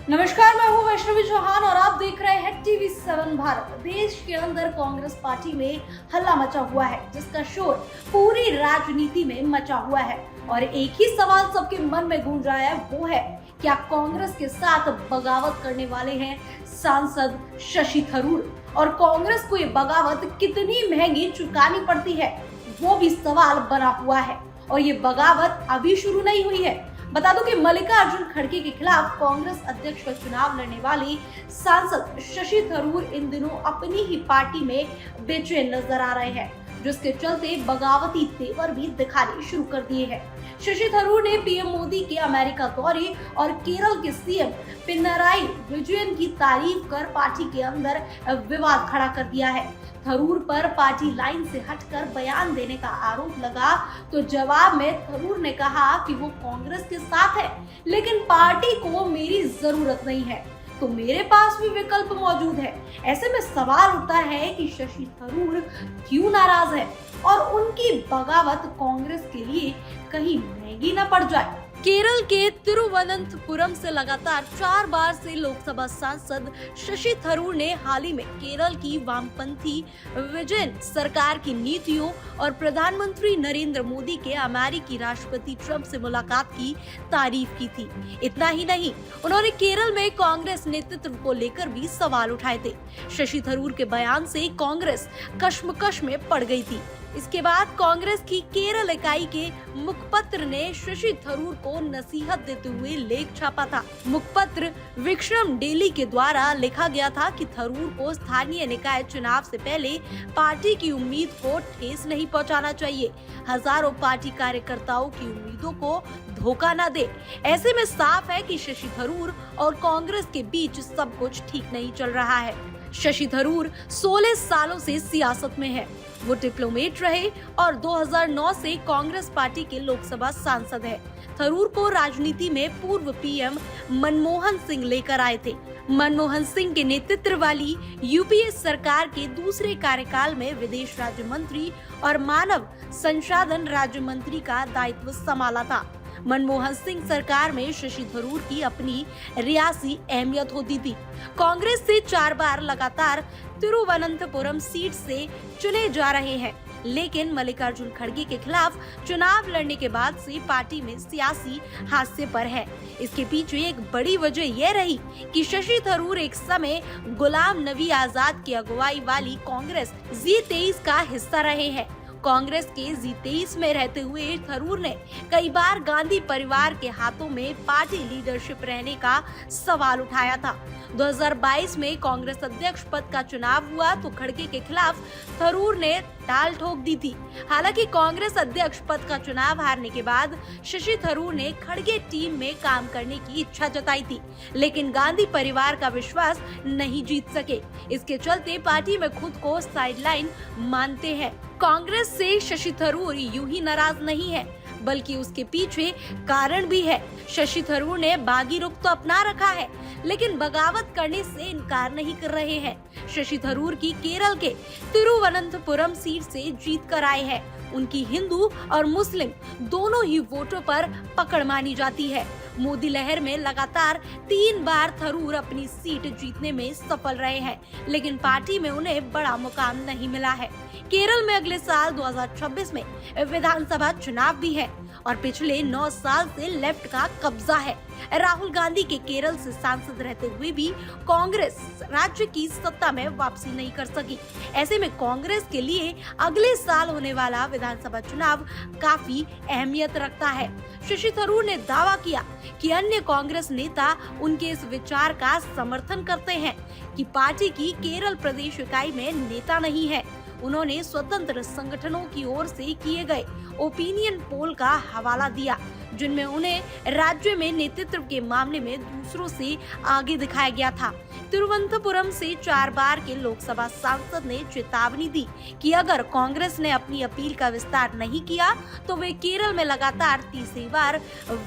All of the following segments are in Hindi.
नमस्कार, मैं हूँ वैष्णवी चौहान और आप देख रहे हैं टीवी7 भारत। देश के अंदर कांग्रेस पार्टी में हल्ला मचा हुआ है, जिसका शोर पूरी राजनीति में मचा हुआ है और एक ही सवाल सबके मन में गूंज रहा है, वो है क्या कांग्रेस के साथ बगावत करने वाले हैं सांसद शशि थरूर, और कांग्रेस को ये बगावत कितनी महंगी चुकानी पड़ती है, वो भी सवाल बना हुआ है। और ये बगावत अभी शुरू नहीं हुई है। बता दूं कि मल्लिकार्जुन खड़गे के खिलाफ कांग्रेस अध्यक्ष का चुनाव लड़ने वाली सांसद शशि थरूर इन दिनों अपनी ही पार्टी में बेचैन नजर आ रहे हैं, जिसके चलते बगावती तेवर भी दिखाने शुरू कर दिए हैं। शशि थरूर ने पीएम मोदी के अमेरिका दौरे और केरल के सीएम पिनराई विजयन की तारीफ कर पार्टी के अंदर विवाद खड़ा कर दिया है। थरूर पर पार्टी लाइन से हटकर बयान देने का आरोप लगा तो जवाब में थरूर ने कहा कि वो कांग्रेस के साथ है, लेकिन पार्टी को मेरी जरूरत नहीं है, तो मेरे पास भी विकल्प मौजूद है। ऐसे में सवाल उठता है कि शशि थरूर क्यों नाराज है और उनकी बगावत कांग्रेस के लिए कहीं महंगी न पड़ जाए। केरल के तिरुवनंतपुरम से लगातार 4 बार से लोकसभा सांसद शशि थरूर ने हाल ही में केरल की वामपंथी विजयन सरकार की नीतियों और प्रधानमंत्री नरेंद्र मोदी के अमेरिकी राष्ट्रपति ट्रंप से मुलाकात की तारीफ की थी। इतना ही नहीं, उन्होंने केरल में कांग्रेस नेतृत्व को लेकर भी सवाल उठाए थे। शशि थरूर के बयान से कांग्रेस कश्मकश में पड़ गई थी। इसके बाद कांग्रेस की केरल इकाई के मुखपत्र ने शशि थरूर को नसीहत देते हुए लेख छापा था। मुखपत्र विक्रम डेली के द्वारा लिखा गया था कि थरूर को स्थानीय निकाय चुनाव से पहले पार्टी की उम्मीद को ठेस नहीं पहुंचाना चाहिए। हजारों पार्टी कार्यकर्ताओं की उम्मीदों को धोखा न दे। ऐसे में साफ है कि शशि थरूर और कांग्रेस के बीच सब कुछ ठीक नहीं चल रहा है। शशि थरूर 16 सालों से सियासत में है। वो डिप्लोमेट रहे और 2009 से कांग्रेस पार्टी के लोकसभा सांसद है। थरूर को राजनीति में पूर्व पीएम मनमोहन सिंह लेकर आए थे। मनमोहन सिंह के नेतृत्व वाली यूपीए सरकार के दूसरे कार्यकाल में विदेश राज्य मंत्री और मानव संसाधन राज्य मंत्री का दायित्व संभाला था। मनमोहन सिंह सरकार में शशि थरूर की अपनी रियासी अहमियत होती थी। कांग्रेस से 4 बार लगातार तिरुवनंतपुरम सीट से चुने जा रहे हैं, लेकिन मल्लिकार्जुन खड़गे के खिलाफ चुनाव लड़ने के बाद से पार्टी में सियासी हादसे पर है। इसके पीछे एक बड़ी वजह यह रही कि शशि थरूर एक समय गुलाम नबी आजाद की अगुवाई वाली कांग्रेस G23 का हिस्सा रहे हैं। कांग्रेस के G23 में रहते हुए थरूर ने कई बार गांधी परिवार के हाथों में पार्टी लीडरशिप रहने का सवाल उठाया था। 2022 में कांग्रेस अध्यक्ष पद का चुनाव हुआ तो खड़गे के खिलाफ थरूर ने टाल ठोक दी थी। हालांकि कांग्रेस अध्यक्ष पद का चुनाव हारने के बाद शशि थरूर ने खड़गे टीम में काम करने की इच्छा जताई थी, लेकिन गांधी परिवार का विश्वास नहीं जीत सके। इसके चलते पार्टी में खुद को साइडलाइन मानते हैं। कांग्रेस से शशि थरूर यूं ही नाराज नहीं है, बल्कि उसके पीछे कारण भी है। शशि थरूर ने बागी रुख तो अपना रखा है, लेकिन बगावत करने से इनकार नहीं कर रहे हैं। शशि थरूर की केरल के तिरुवनंतपुरम सीट से जीत कर आए हैं। उनकी हिंदू और मुस्लिम दोनों ही वोटों पर पकड़ मानी जाती है। मोदी लहर में लगातार 3 बार थरूर अपनी सीट जीतने में सफल रहे हैं, लेकिन पार्टी में उन्हें बड़ा मुकाम नहीं मिला है। केरल में अगले साल 2026 में विधानसभा चुनाव भी है और पिछले 9 साल से लेफ्ट का कब्जा है। राहुल गांधी के केरल से सांसद रहते हुए भी कांग्रेस राज्य की सत्ता में वापसी नहीं कर सकी। ऐसे में कांग्रेस के लिए अगले साल होने वाला विधानसभा चुनाव काफी अहमियत रखता है। शशि थरूर ने दावा किया कि अन्य कांग्रेस नेता उनके इस विचार का समर्थन करते हैं कि पार्टी की केरल प्रदेश इकाई में नेता नहीं है। उन्होंने स्वतंत्र संगठनों की ओर से किए गए ओपिनियन पोल का हवाला दिया, जिनमें उन्हें राज्य में नेतृत्व के मामले में दूसरों से आगे दिखाया गया था। तिरुवनंतपुरम से 4 बार के लोकसभा सांसद ने चेतावनी दी कि अगर कांग्रेस ने अपनी अपील का विस्तार नहीं किया तो वे केरल में लगातार तीसरी बार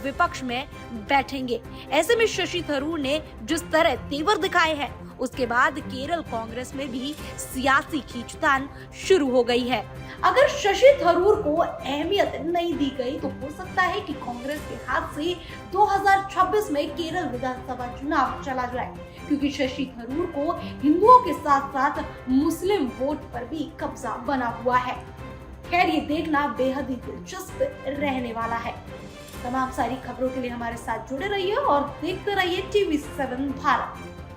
विपक्ष में बैठेंगे। ऐसे में शशि थरूर ने जिस तरह तेवर दिखाए हैं, उसके बाद केरल कांग्रेस में भी सियासी खींचतान शुरू हो गई है। अगर शशि थरूर को अहमियत नहीं दी गई तो हो सकता है कि कांग्रेस के हाथ से 2026 में केरल विधानसभा चुनाव चला जाए, क्योंकि शशि थरूर को हिंदुओं के साथ साथ मुस्लिम वोट पर भी कब्जा बना हुआ है। खैर, ये देखना बेहद ही दिलचस्प रहने वाला है। तमाम सारी खबरों के लिए हमारे साथ जुड़े रहिए और देखते रहिए TV7 भारत।